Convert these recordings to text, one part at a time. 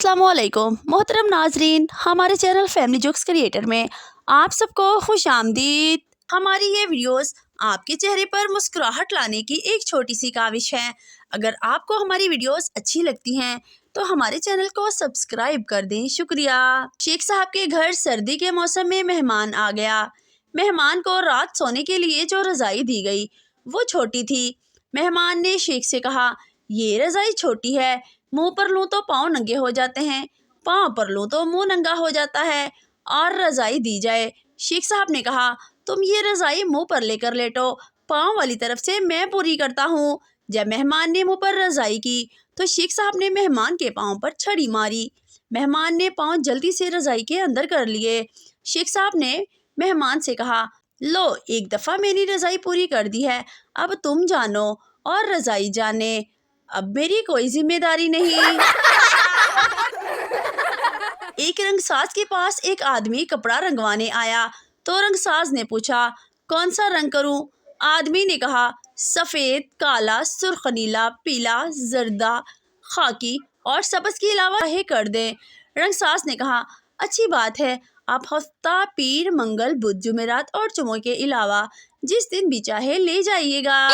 अस्सलाम वालेकुम मोहतरम नाजरीन, हमारे चैनल फैमिली जोक्स क्रिएटर में आप सबको खुश आमदीद। हमारी ये वीडियोस आपके चेहरे पर मुस्कुराहट लाने की एक छोटी सी काविश है। अगर आपको हमारी वीडियोस अच्छी लगती हैं तो हमारे चैनल को सब्सक्राइब कर दें, शुक्रिया। शेख साहब के घर सर्दी के मौसम में मेहमान आ गया। मेहमान को रात सोने के लिए जो रज़ाई दी गई वो छोटी थी। मेहमान ने शेख से कहा, ये रज़ाई छोटी है, मुंह पर लूँ तो पाँव नंगे हो जाते हैं, पाँव पर लूँ तो मुंह नंगा हो जाता है, और रज़ाई दी जाए। शेख साहब ने कहा, तुम ये रज़ाई मुंह पर लेकर लेटो, पाँव वाली तरफ से मैं पूरी करता हूँ। जब मेहमान ने मुंह पर रज़ाई की तो शेख साहब ने मेहमान के पाँव पर छड़ी मारी। मेहमान ने पाँव जल्दी से रज़ाई के अंदर कर लिए। शेख साहब ने मेहमान से कहा, लो, एक दफ़ा मेरी रज़ाई पूरी कर दी है, अब तुम जानो और रज़ाई जाने, अब मेरी कोई जिम्मेदारी नहीं। एक रंगसाज के पास एक आदमी कपड़ा रंगवाने आया तो रंगसाज ने पूछा, कौन सा रंग करूं? आदमी ने कहा, सफ़ेद, काला, सुर्ख नीला, पीला, जर्दा, खाकी और सब्ज़ के अलावा है कर दें। रंगसाज ने कहा, अच्छी बात है, आप हफ्ता, पीर, मंगल, बुध, जुमेरात और जुम्मे के अलावा जिस दिन भी चाहे ले जाइएगा।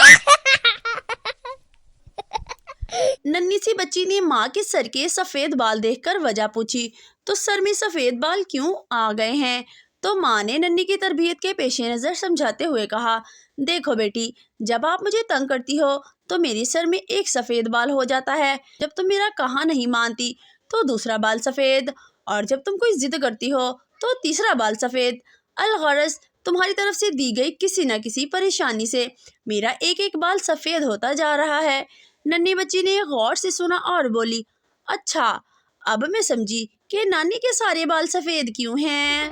नन्ही सी बच्ची ने माँ के सर के सफ़ेद बाल देखकर वजह पूछी, तो सर में सफ़ेद बाल क्यों आ गए हैं? तो माँ ने नन्ही की तरबियत के पेश नज़र समझाते हुए कहा, देखो बेटी, जब आप मुझे तंग करती हो तो मेरे सर में एक सफ़ेद बाल हो जाता है, जब तुम मेरा कहा नहीं मानती तो दूसरा बाल सफ़ेद, और जब तुम कोई ज़िद करती हो तो तीसरा बाल सफ़ेद। अलगरज तुम्हारी तरफ से दी गई किसी न किसी परेशानी से मेरा एक एक बाल सफ़ेद होता जा रहा है। नन्ही बच्ची ने गौर से सुना और बोली, अच्छा, अब मैं समझी कि नानी के सारे बाल सफ़ेद क्यों हैं।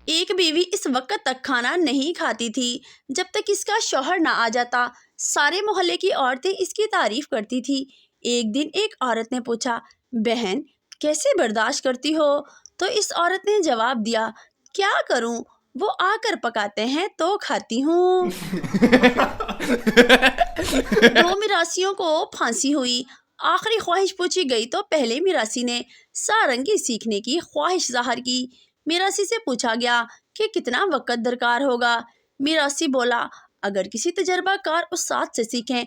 एक बीवी इस वक्त तक खाना नहीं खाती थी जब तक इसका शौहर ना आ जाता। सारे मोहल्ले की औरतें इसकी तारीफ करती थी। एक दिन एक औरत ने पूछा, बहन, कैसे बर्दाश्त करती हो? तो इस औरत ने जवाब दिया, क्या करूं, वो आकर पकाते हैं तो खाती हूँ। दो मिरासियों को फांसी हुई। आखिरी ख्वाहिश पूछी गई तो पहले मिरासी ने सारंगी सीखने की ख्वाहिश ज़ाहिर की। मिरासी से पूछा गया कि कितना वक्त दरकार होगा। मिरासी बोला, अगर किसी तजर्बाकार उस्ताद से सीखें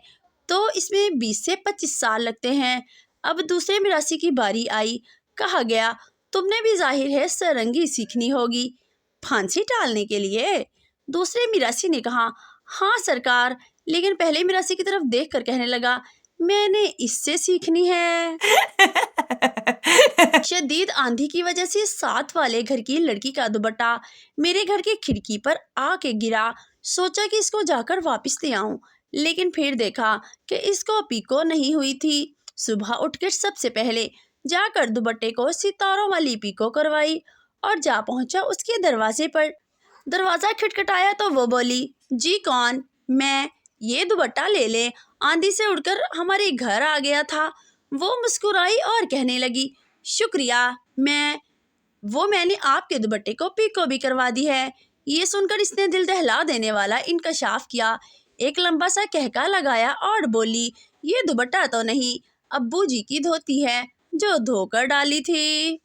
तो इसमें 20 से 25 साल लगते हैं। अब दूसरे मिरासी की बारी आई। कहा गया, तुमने भी जाहिर है सारंगी सीखनी होगी फांसी टालने के लिए। दूसरे मिरासी ने कहा, हाँ सरकार, लेकिन पहले मिरासी की तरफ देख कर कहने लगा, मैंने इससे सीखनी है। शदीद आंधी की वजह से साथ वाले घर की लड़की का दुपट्टा मेरे घर की खिड़की पर आके गिरा। सोचा कि इसको जाकर वापस ले आऊं, लेकिन फिर देखा कि इसको पीको नहीं हुई थी। सुबह उठकर सबसे पहले जाकर दुपट्टे को सितारों वाली पीको करवाई और जा पहुंचा उसके दरवाजे पर। दरवाज़ा खटखटाया तो वो बोली, जी कौन? मैं। ये दुपट्टा ले ले, आंधी से उड़कर हमारे घर आ गया था। वो मुस्कुराई और कहने लगी, शुक्रिया, मैंने आपके दुपट्टे को पीको भी करवा दी है। ये सुनकर इसने दिल दहला देने वाला इंकशाफ किया, एक लंबा सा कहका लगाया और बोली, ये दुपट्टा तो नहीं, अब्बू जी की धोती है जो धोकर डाली थी।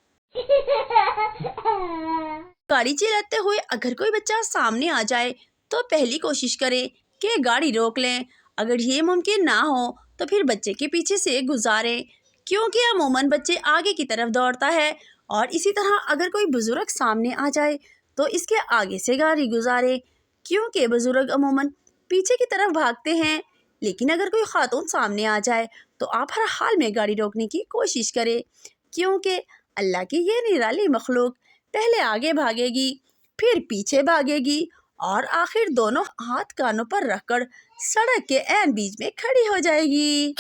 गाड़ी चलाते हुए अगर कोई बच्चा सामने आ जाए तो पहली कोशिश करें कि गाड़ी रोक लें। अगर ये मुमकिन ना हो तो फिर बच्चे के पीछे से गुजारें, क्योंकि अमूमन बच्चे आगे की तरफ दौड़ता है। और इसी तरह अगर कोई बुजुर्ग सामने आ जाए तो इसके आगे से गाड़ी गुजारे, क्योंकि बुजुर्ग अमूमन पीछे की तरफ भागते हैं। लेकिन अगर कोई खातून सामने आ जाए तो आप हर हाल में गाड़ी रोकने की कोशिश करें, क्योंकि अल्लाह की ये निराली मखलूक पहले आगे भागेगी, फिर पीछे भागेगी और आखिर दोनों हाथ कानों पर रखकर सड़क के ऐन बीच में खड़ी हो जाएगी।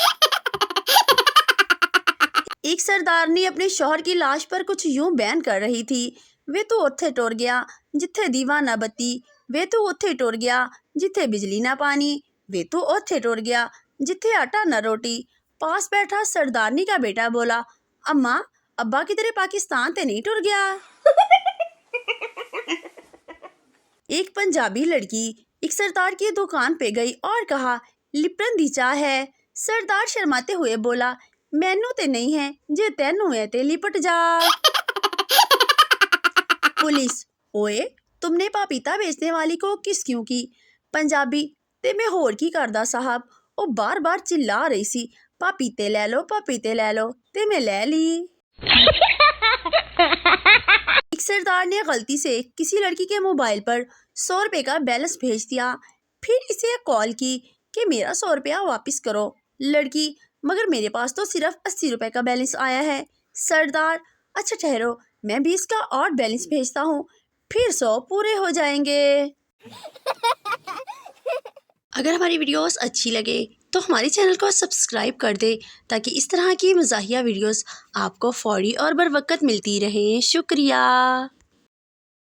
एक सरदारनी अपने शौहर की लाश पर कुछ यूं बयान कर रही थी, वे तो उत्थे टुर गया जिथे दीवा ना बत्ती, वे तो उत्थे टुर गया जिथे बिजली ना पानी, वे तो उत्थे टुर गया जिथे आटा ना रोटी। पास बैठा सरदारनी का बेटा बोला, अम्मा, अब्बा की तरह पाकिस्तान ते नहीं टुर गया। एक पंजाबी लड़की एक सरदार की दुकान पे गई और कहा, लिप्टन दी चाह है। सरदार शर्माते हुए बोला, मैनू ते नहीं है, जे तेनू है ते लिपट जा। पुलिस, ओए तुमने पापीता बेचने वाली को किस क्यों की? पंजाबी, ते मैं होर की करदा साहब, ओ बार बार चिल्ला रही सी पापीते ले लो ते मैं ले ली। एक सरदार ने गलती से किसी लड़की के मोबाइल पर 100 रुपए का बैलेंस भेज दिया, फिर इसे कॉल की कि मेरा 100 रुपया वापस करो। लड़की, मगर मेरे पास तो सिर्फ 80 रुपए का बैलेंस आया है। सरदार, अच्छा ठहरो, मैं 20 का और बैलेंस भेजता हूँ, फिर 100 पूरे हो जाएंगे। अगर हमारी वीडियोस अच्छी लगे तो हमारे चैनल को सब्सक्राइब कर दे ताकि इस तरह की मज़ाहिया वीडियोस आपको फौरी और बर वक्त मिलती रहें। शुक्रिया।